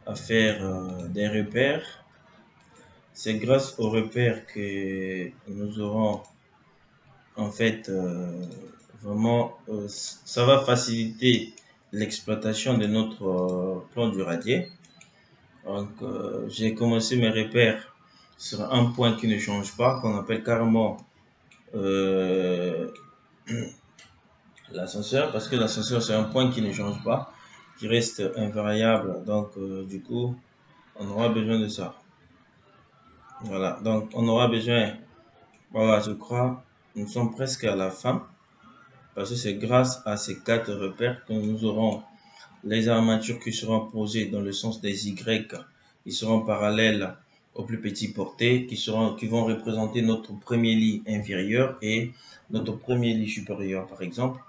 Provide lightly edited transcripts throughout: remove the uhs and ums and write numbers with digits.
à faire des repères. C'est grâce aux repères que nous aurons en fait vraiment ça va faciliter l'exploitation de notre plan du radier. Donc j'ai commencé mes repères sur un point qui ne change pas, qu'on appelle carrément euh, l'ascenseur, parce que l'ascenseur c'est un point qui ne change pas, qui reste invariable. Donc du coup on aura besoin de ça. Voilà, donc on aura besoin, voilà, je crois nous sommes presque à la fin, parce que c'est grâce à ces 4 repères que nous aurons les armatures qui seront posées dans le sens des Y, qui seront parallèles aux plus petits portés, qui vont représenter notre premier lit inférieur et notre premier lit supérieur, par exemple.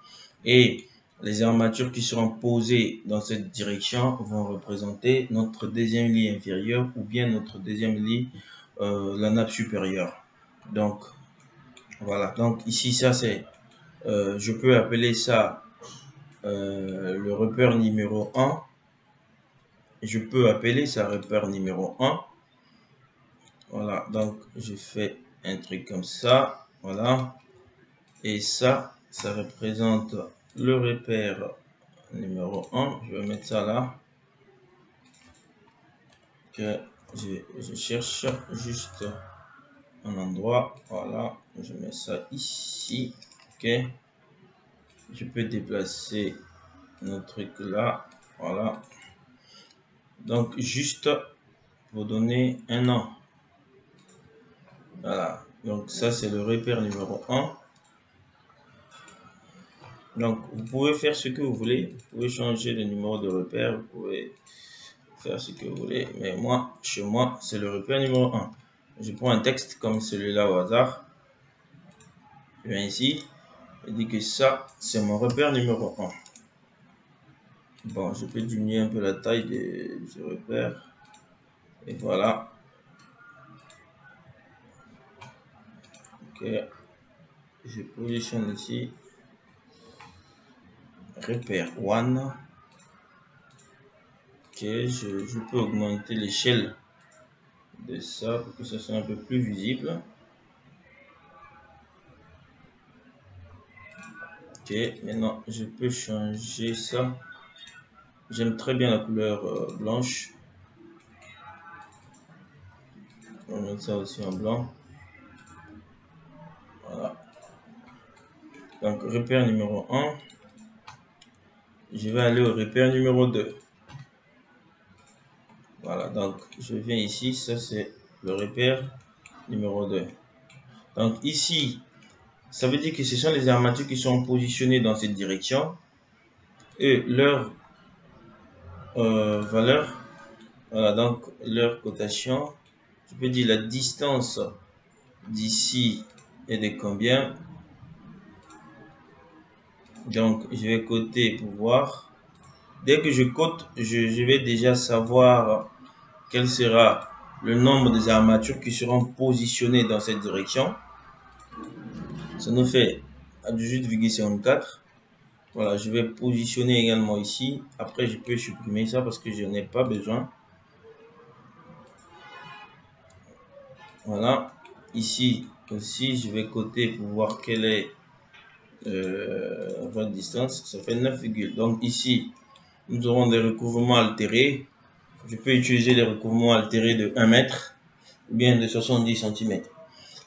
Et les armatures qui seront posées dans cette direction vont représenter notre deuxième lit inférieur ou bien notre deuxième lit, la nappe supérieure. Donc, voilà. Donc, ici, ça, c'est, je peux appeler ça le repère numéro 1. Je peux appeler ça repère numéro 1. Voilà, donc je fais un truc comme ça. Voilà. Et ça représente le repère numéro 1. Je vais mettre ça là. Que je cherche juste un endroit. Voilà. Je mets ça ici. Ok. Je peux déplacer notre truc là. Voilà. Donc juste pour donner un nom. Voilà, donc ça c'est le repère numéro 1. Donc vous pouvez faire ce que vous voulez, vous pouvez changer le numéro de repère, vous pouvez faire ce que vous voulez, mais moi, chez moi, c'est le repère numéro 1. Je prends un texte comme celui-là au hasard, je viens ici, je dis que ça c'est mon repère numéro 1. Bon, je peux diminuer un peu la taille de ce repère, et voilà. Ok, je positionne ici, repère 1. Ok, je peux augmenter l'échelle de ça pour que ça soit un peu plus visible. Ok, maintenant je peux changer ça. J'aime très bien la couleur blanche. On va mettre ça aussi en blanc. Voilà. Donc repère numéro 1. Je vais aller au repère numéro 2. Voilà, donc je viens ici, ça c'est le repère numéro 2. Donc ici, ça veut dire que ce sont les armatures qui sont positionnées dans cette direction et leur valeur, voilà, donc leur cotation, je peux dire la distance d'ici est de combien. Donc je vais coter pour voir. Dès que je cote, je vais déjà savoir quel sera le nombre des armatures qui seront positionnées dans cette direction. Ça nous fait 18,54. Voilà, je vais positionner également ici. Après, je peux supprimer ça parce que je n'ai pas besoin. Voilà. Ici aussi, je vais coter pour voir quelle est votre distance. Ça fait 9, donc ici, nous aurons des recouvrements altérés. Je peux utiliser les recouvrements altérés de 1 mètre ou bien de 70 cm.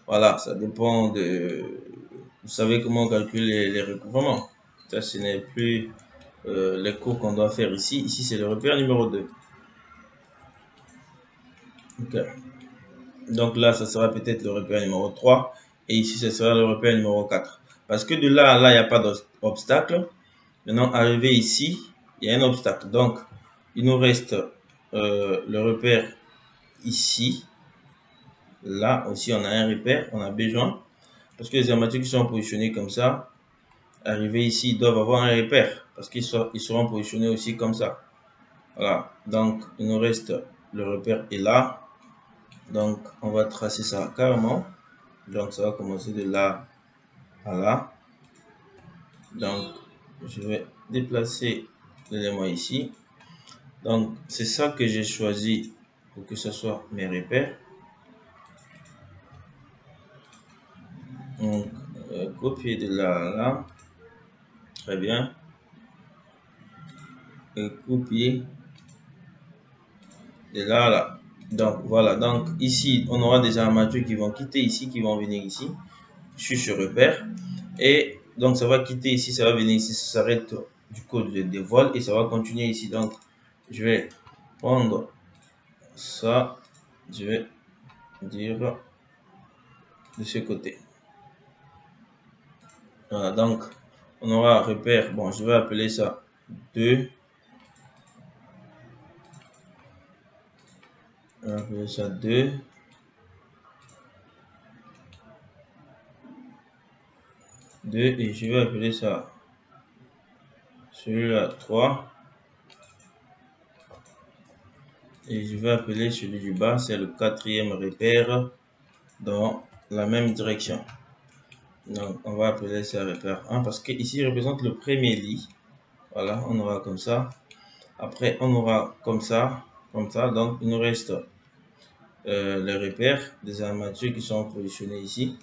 Voilà, ça dépend de... Vous savez comment calculer les recouvrements. Ça, ce n'est plus les cours qu'on doit faire ici. Ici, c'est le repère numéro 2. Okay. Donc là, ça sera peut-être le repère numéro 3. Et ici, ce sera le repère numéro 4. Parce que de là à là, il n'y a pas d'obstacle. Maintenant, arrivé ici, il y a un obstacle. Donc, il nous reste le repère ici. Là aussi, on a un repère, on a besoin. Parce que les armatures qui sont positionnées comme ça, arrivés ici, ils doivent avoir un repère. Parce qu'ils seront positionnés aussi comme ça. Voilà. Donc, il nous reste le repère est là. Donc, on va tracer ça carrément. Donc, ça va commencer de là à là. Donc, je vais déplacer l'élément ici. Donc, c'est ça que j'ai choisi pour que ce soit mes repères. Donc, copier de là à là. Très bien. Et copier de là à là. Donc, voilà. Donc, ici, on aura des armatures qui vont quitter ici, qui vont venir ici. Je suis sur repère. Et donc, ça va quitter ici, ça va venir ici, ça s'arrête du code des voiles et ça va continuer ici. Donc, je vais prendre ça. Je vais dire de ce côté. Voilà, donc on aura repère. Bon, je vais appeler ça 2. On va appeler ça 2. 2 et je vais appeler ça celui-là 3. Et je vais appeler celui du bas, c'est le 4e repère dans la même direction. Donc, on va appeler ça repère 1 parce que ici il représente le premier lit. Voilà, on aura comme ça. Après, on aura comme ça, comme ça. Donc, il nous reste les repères des armatures qui sont positionnés ici.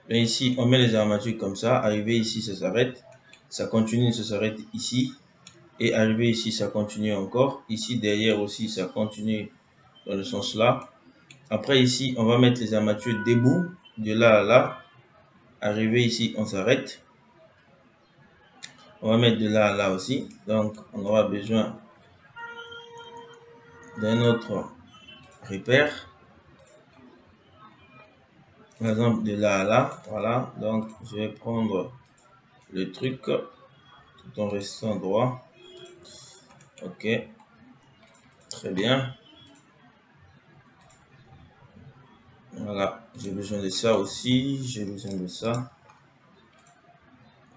Et ici, on met les armatures comme ça. Arrivé ici, ça s'arrête. Ça continue, ça s'arrête ici. Et arrivé ici, ça continue encore. Ici, derrière aussi, ça continue dans le sens là. Après, ici, on va mettre les armatures debout. De là à là. Arrivé ici, on s'arrête. On va mettre de là à là aussi. Donc, on aura besoin d'un autre repère. Par exemple, de là à là. Voilà. Donc, je vais prendre le truc tout en restant droit. Ok. Très bien. Voilà. J'ai besoin de ça aussi. J'ai besoin de ça.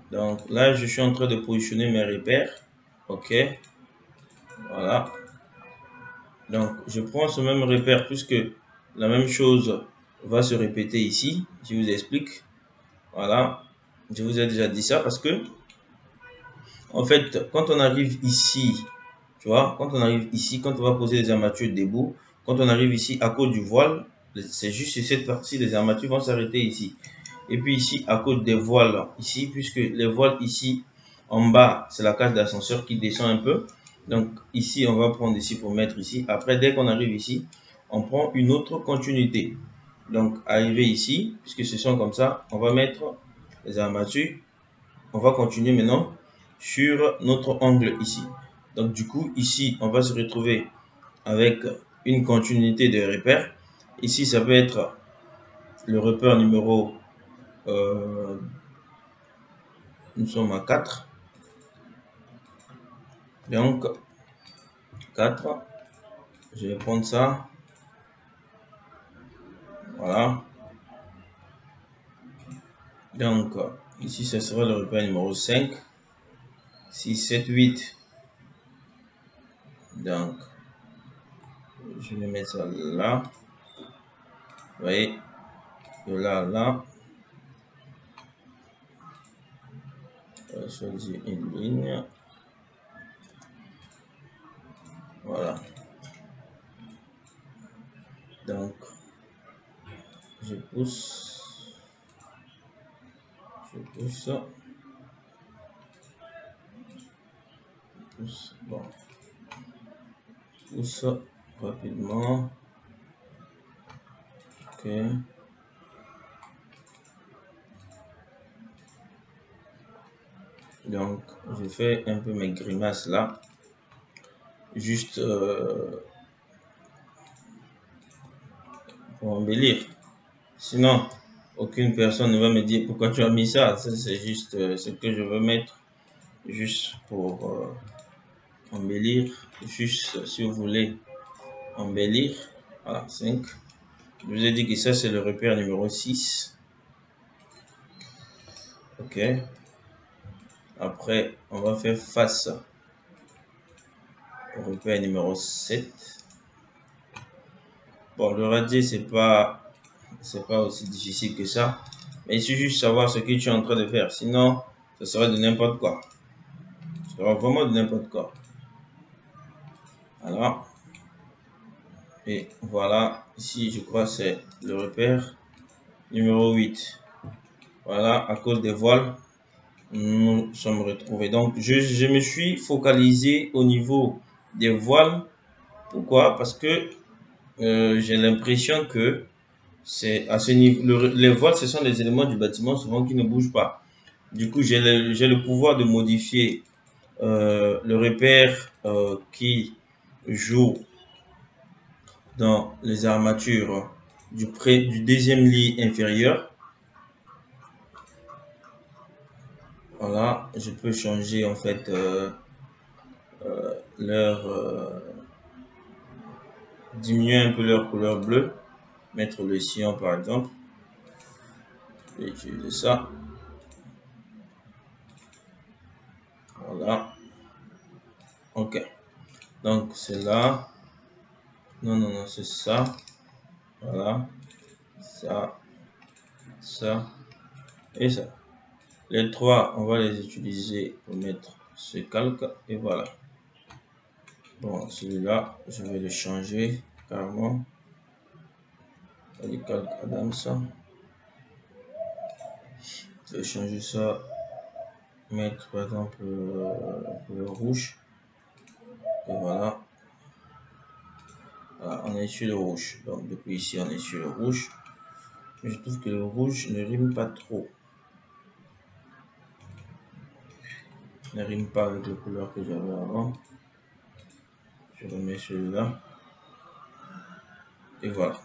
Donc, là, je suis en train de positionner mes repères. Ok. Voilà. Donc, je prends ce même repère puisque la même chose va se répéter ici. Je vous explique. Voilà. Je vous ai déjà dit ça parce que, en fait, quand on arrive ici, tu vois, quand on arrive ici, quand on va poser les armatures debout, quand on arrive ici à cause du voile, c'est juste sur cette partie, les armatures vont s'arrêter ici. Et puis ici, à cause des voiles, ici, puisque les voiles ici, en bas, c'est la cage d'ascenseur qui descend un peu. Donc ici, on va prendre ici pour mettre ici. Après, dès qu'on arrive ici, on prend une autre continuité. Donc, arrivé ici, puisque ce sont comme ça, on va mettre les armatures. On va continuer maintenant sur notre angle ici. Donc, du coup, ici, on va se retrouver avec une continuité de repères. Ici, ça peut être le repère numéro, nous sommes à 4. Donc, 4. Je vais prendre ça. Voilà. Donc, ici, ce sera le repère numéro 5. 6, 7, 8. Donc, je vais mettre ça là. Vous voyez, de là à là. Je vais choisir une ligne. Voilà. Donc, je pousse. Je pousse. Pousse. Bon. Pousse rapidement. Ok. Donc, je fais un peu mes grimaces là. Juste pour embellir. Sinon, aucune personne ne va me dire pourquoi tu as mis ça. Ça, c'est juste ce que je veux mettre. Juste pour embellir. Juste si vous voulez embellir. Voilà, 5. Je vous ai dit que ça, c'est le repère numéro 6. Ok. Après, on va faire face au repère numéro 7. Bon, le radier, c'est pas aussi difficile que ça. Mais il suffit juste savoir ce que tu es en train de faire. Sinon, ça serait de n'importe quoi. Ça sera vraiment de n'importe quoi. Voilà. Et voilà, ici je crois c'est le repère numéro 8. Voilà, à cause des voiles, nous sommes retrouvés. Donc je me suis focalisé au niveau des voiles. Pourquoi? Parce que j'ai l'impression que c'est à ce niveau, les voiles, ce sont les éléments du bâtiment souvent qui ne bougent pas. Du coup, j'ai le pouvoir de modifier le repère qui joue dans les armatures du deuxième lit inférieur. Voilà, je peux changer en fait leur diminuer un peu leur couleur bleue, mettre le cyan par exemple. Je vais utiliser ça. Voilà. Ok. Donc c'est là. Non, non, non, c'est ça. Voilà. Ça, ça et ça. Les trois, on va les utiliser pour mettre ce calque. Et voilà. Bon, celui-là, je vais le changer carrément. Le calque Adams. Je vais changer ça. Mettre par exemple le rouge. Et voilà. Voilà, on est sur le rouge. Donc depuis ici, on est sur le rouge. Je trouve que le rouge ne rime pas trop. Ne rime pas avec les couleurs que j'avais avant. Je remets celui-là. Et voilà.